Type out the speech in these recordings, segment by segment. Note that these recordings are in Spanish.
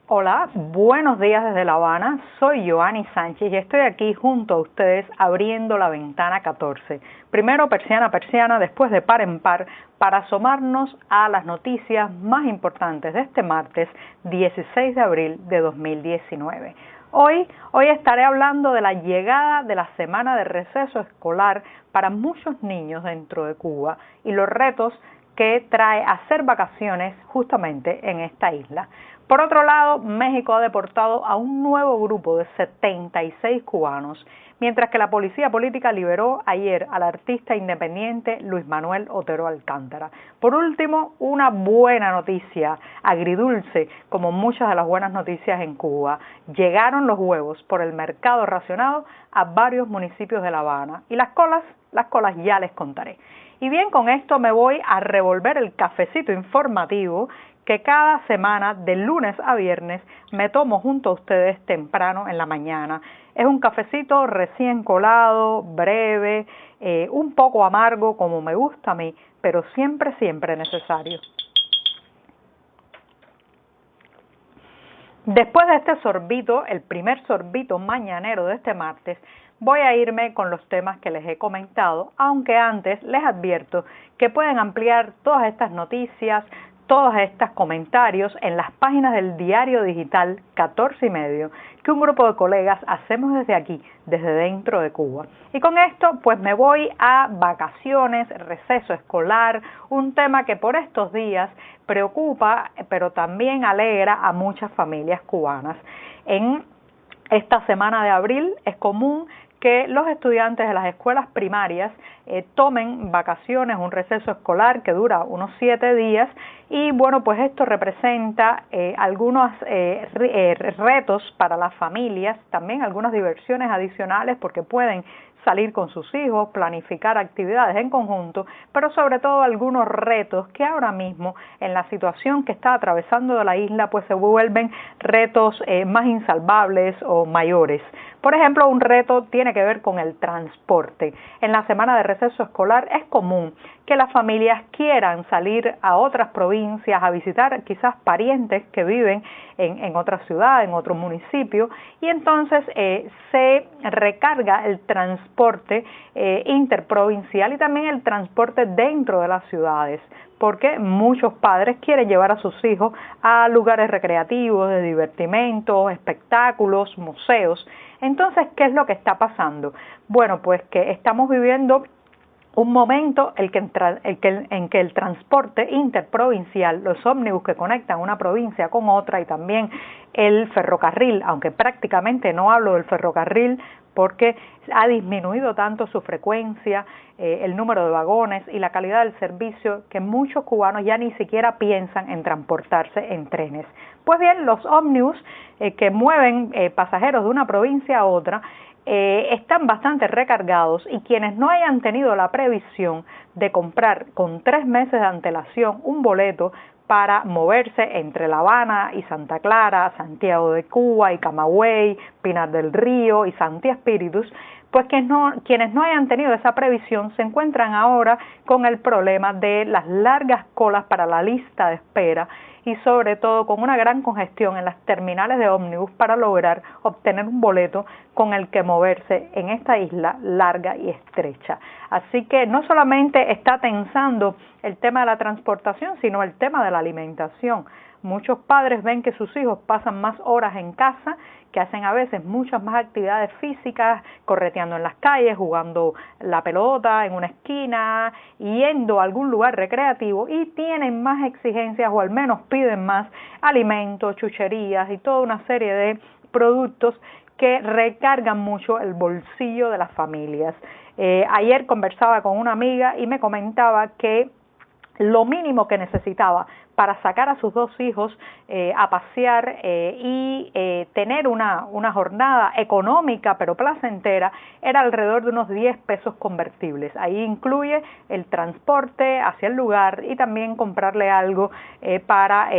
Hola, buenos días desde La Habana. Soy Joanny Sánchez y estoy aquí junto a ustedes abriendo la ventana 14. Primero persiana a persiana, después de par en par, para asomarnos a las noticias más importantes de este martes 16 de abril de 2019. Hoy estaré hablando de la llegada de la semana de receso escolar para muchos niños dentro de Cuba y los retos que trae hacer vacaciones justamente en esta isla. Por otro lado, México ha deportado a un nuevo grupo de 76 cubanos, mientras que la policía política liberó ayer al artista independiente Luis Manuel Otero Alcántara. Por último, una buena noticia, agridulce, como muchas de las buenas noticias en Cuba. Llegaron los huevos por el mercado racionado a varios municipios de La Habana y las colas ya les contaré. Y bien, con esto me voy a revolver el cafecito informativo que cada semana, de lunes a viernes, me tomo junto a ustedes temprano en la mañana. Es un cafecito recién colado, breve, un poco amargo como me gusta a mí, pero siempre necesario. Después de este sorbito, el primer sorbito mañanero de este martes, voy a irme con los temas que les he comentado, aunque antes les advierto que pueden ampliar todas estas noticias, todos estos comentarios en las páginas del diario digital 14 y medio, que un grupo de colegas hacemos desde aquí, desde dentro de Cuba. Y con esto pues me voy a vacaciones, receso escolar, un tema que por estos días preocupa, pero también alegra a muchas familias cubanas. En esta semana de abril es común que los estudiantes de las escuelas primarias tomen vacaciones, un receso escolar que dura unos 7 días y bueno, pues esto representa algunos retos para las familias, también algunas diversiones adicionales porque pueden salir con sus hijos, planificar actividades en conjunto, pero sobre todo algunos retos que ahora mismo en la situación que está atravesando de la isla pues se vuelven retos más insalvables o mayores. Por ejemplo, un reto tiene que ver con el transporte. En la semana de receso escolar es común que las familias quieran salir a otras provincias a visitar quizás parientes que viven en otra ciudad, en otro municipio, y entonces se recarga el transporte interprovincial y también el transporte dentro de las ciudades, porque muchos padres quieren llevar a sus hijos a lugares recreativos, de divertimento, espectáculos, museos. Entonces, ¿qué es lo que está pasando? Bueno, pues que estamos viviendo un momento en que el transporte interprovincial, los ómnibus que conectan una provincia con otra y también el ferrocarril, aunque prácticamente no hablo del ferrocarril porque ha disminuido tanto su frecuencia, el número de vagones y la calidad del servicio que muchos cubanos ya ni siquiera piensan en transportarse en trenes. Pues bien, los ómnibus que mueven pasajeros de una provincia a otra están bastante recargados y quienes no hayan tenido la previsión de comprar con 3 meses de antelación un boleto para moverse entre La Habana y Santa Clara, Santiago de Cuba y Camagüey, Pinar del Río y Santi Espíritus, pues quienes no hayan tenido esa previsión se encuentran ahora con el problema de las largas colas para la lista de espera y sobre todo con una gran congestión en las terminales de ómnibus para lograr obtener un boleto con el que moverse en esta isla larga y estrecha. Así que no solamente está tensando el tema de la transportación, sino el tema de la alimentación. Muchos padres ven que sus hijos pasan más horas en casa, que hacen a veces muchas más actividades físicas, correteando en las calles, jugando la pelota en una esquina, yendo a algún lugar recreativo y tienen más exigencias o al menos piden más alimentos, chucherías y toda una serie de productos que recargan mucho el bolsillo de las familias. Ayer conversaba con una amiga y me comentaba que lo mínimo que necesitaba para sacar a sus 2 hijos a pasear y tener una jornada económica pero placentera era alrededor de unos 10 pesos convertibles. Ahí incluye el transporte hacia el lugar y también comprarle algo para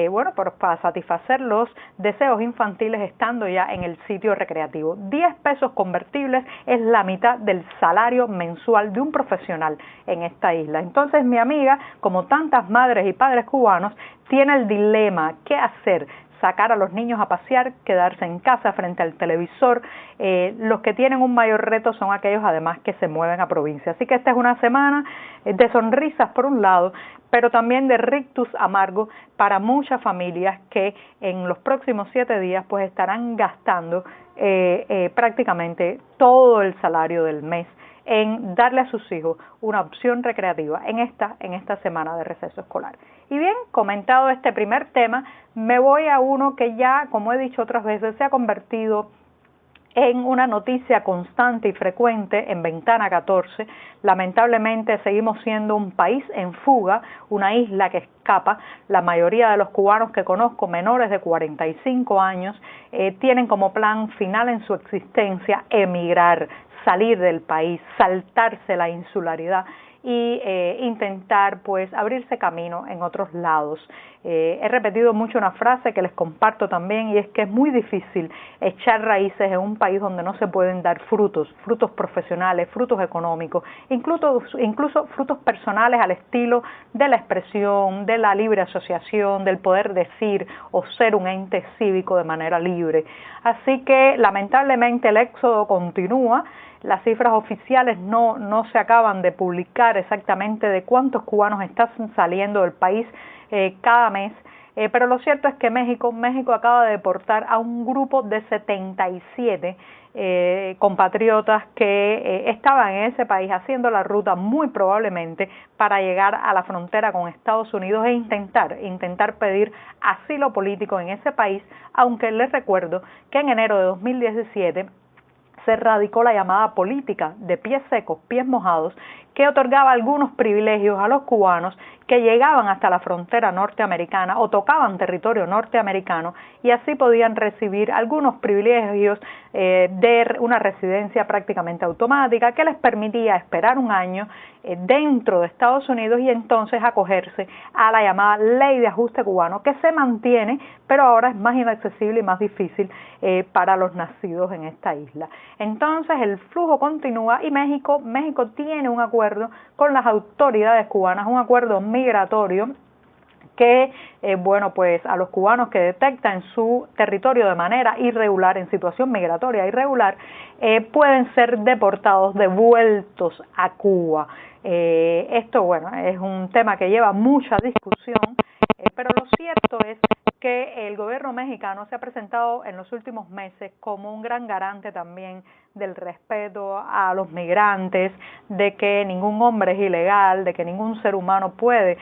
satisfacer los deseos infantiles estando ya en el sitio recreativo. 10 pesos convertibles es la mitad del salario mensual de un profesional en esta isla. Entonces mi amiga, como tantas madres y padres cubanos, tiene el dilema, ¿qué hacer? Sacar a los niños a pasear, quedarse en casa frente al televisor. Los que tienen un mayor reto son aquellos además que se mueven a provincia. Así que esta es una semana de sonrisas por un lado, pero también de rictus amargo para muchas familias que en los próximos 7 días pues estarán gastando prácticamente todo el salario del mes en darle a sus hijos una opción recreativa en esta semana de receso escolar. Y bien, comentado este primer tema, me voy a uno que ya, como he dicho otras veces, se ha convertido en una noticia constante y frecuente en Ventana 14. Lamentablemente seguimos siendo un país en fuga, una isla que escapa. La mayoría de los cubanos que conozco, menores de 45 años, tienen como plan final en su existencia emigrar, salir del país, saltarse la insularidad y intentar pues abrirse camino en otros lados. He repetido mucho una frase que les comparto también, y es que es muy difícil echar raíces en un país donde no se pueden dar frutos profesionales, frutos económicos, incluso frutos personales al estilo de la expresión, de la libre asociación, del poder decir o ser un ente cívico de manera libre. Así que lamentablemente el éxodo continúa. Las cifras oficiales no se acaban de publicar exactamente de cuántos cubanos están saliendo del país cada mes, pero lo cierto es que México acaba de deportar a un grupo de 77 compatriotas que estaban en ese país haciendo la ruta muy probablemente para llegar a la frontera con Estados Unidos e intentar pedir asilo político en ese país, aunque les recuerdo que en enero de 2017 se radicó la llamada política de pies secos, pies mojados, que otorgaba algunos privilegios a los cubanos que llegaban hasta la frontera norteamericana o tocaban territorio norteamericano, y así podían recibir algunos privilegios de una residencia prácticamente automática que les permitía esperar un año dentro de Estados Unidos y entonces acogerse a la llamada ley de ajuste cubano, que se mantiene, pero ahora es más inaccesible y más difícil para los nacidos en esta isla. Entonces el flujo continúa y México tiene un acuerdo con las autoridades cubanas, un acuerdo migratorio que, pues a los cubanos que detectan en su territorio de manera irregular, en situación migratoria irregular, pueden ser deportados, devueltos a Cuba. Esto, es un tema que lleva mucha discusión, pero lo cierto es que el gobierno mexicano se ha presentado en los últimos meses como un gran garante también del respeto a los migrantes, de que ningún hombre es ilegal, de que ningún ser humano puede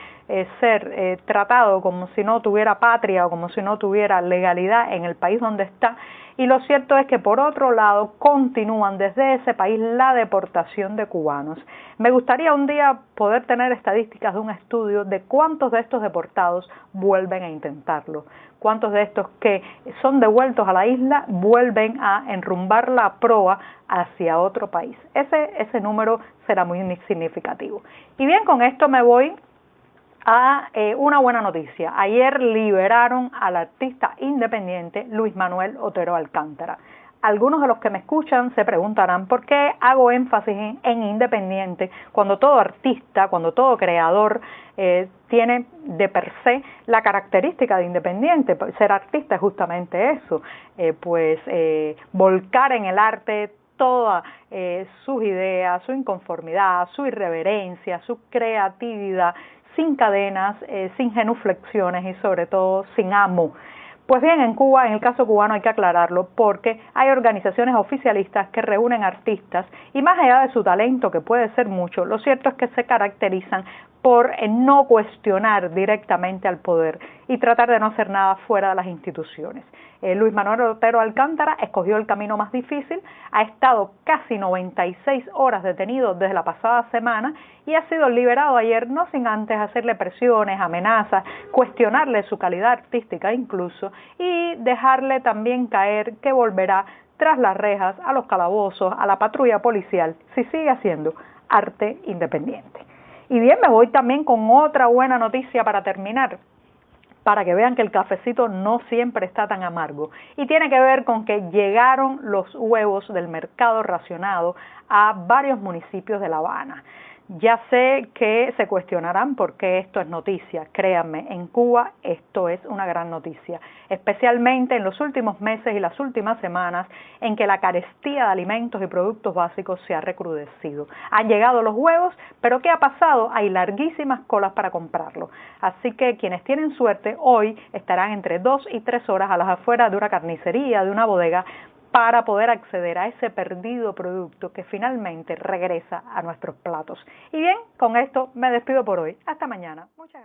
ser tratado como si no tuviera patria o como si no tuviera legalidad en el país donde está. Y lo cierto es que por otro lado continúan desde ese país la deportación de cubanos. Me gustaría un día poder tener estadísticas de un estudio de cuántos de estos deportados vuelven a intentarlo, cuántos de estos que son devueltos a la isla vuelven a enrumbar la proa hacia otro país. Ese número será muy significativo. Y bien, con esto me voy a una buena noticia. Ayer liberaron al artista independiente Luis Manuel Otero Alcántara. Algunos de los que me escuchan se preguntarán por qué hago énfasis en independiente cuando todo artista, cuando todo creador tiene de per se la característica de independiente. Ser artista es justamente eso, volcar en el arte todas sus ideas, su inconformidad, su irreverencia, su creatividad, sin cadenas, sin genuflexiones y sobre todo sin amo. Pues bien, en Cuba, en el caso cubano hay que aclararlo porque hay organizaciones oficialistas que reúnen artistas y más allá de su talento, que puede ser mucho, lo cierto es que se caracterizan por no cuestionar directamente al poder y tratar de no hacer nada fuera de las instituciones. Luis Manuel Otero Alcántara escogió el camino más difícil, ha estado casi 96 horas detenido desde la pasada semana y ha sido liberado ayer, no sin antes hacerle presiones, amenazas, cuestionarle su calidad artística incluso, y dejarle también caer que volverá tras las rejas, a los calabozos, a la patrulla policial, si sigue haciendo arte independiente. Y bien, me voy también con otra buena noticia para terminar, para que vean que el cafecito no siempre está tan amargo. Y tiene que ver con que llegaron los huevos del mercado racionado a varios municipios de La Habana. Ya sé que se cuestionarán por qué esto es noticia. Créanme, en Cuba esto es una gran noticia, especialmente en los últimos meses y las últimas semanas en que la carestía de alimentos y productos básicos se ha recrudecido. Han llegado los huevos, pero ¿qué ha pasado? Hay larguísimas colas para comprarlos. Así que quienes tienen suerte hoy estarán entre 2 y 3 horas a las afueras de una carnicería, de una bodega, para poder acceder a ese perdido producto que finalmente regresa a nuestros platos. Y bien, con esto me despido por hoy. Hasta mañana. Muchas gracias.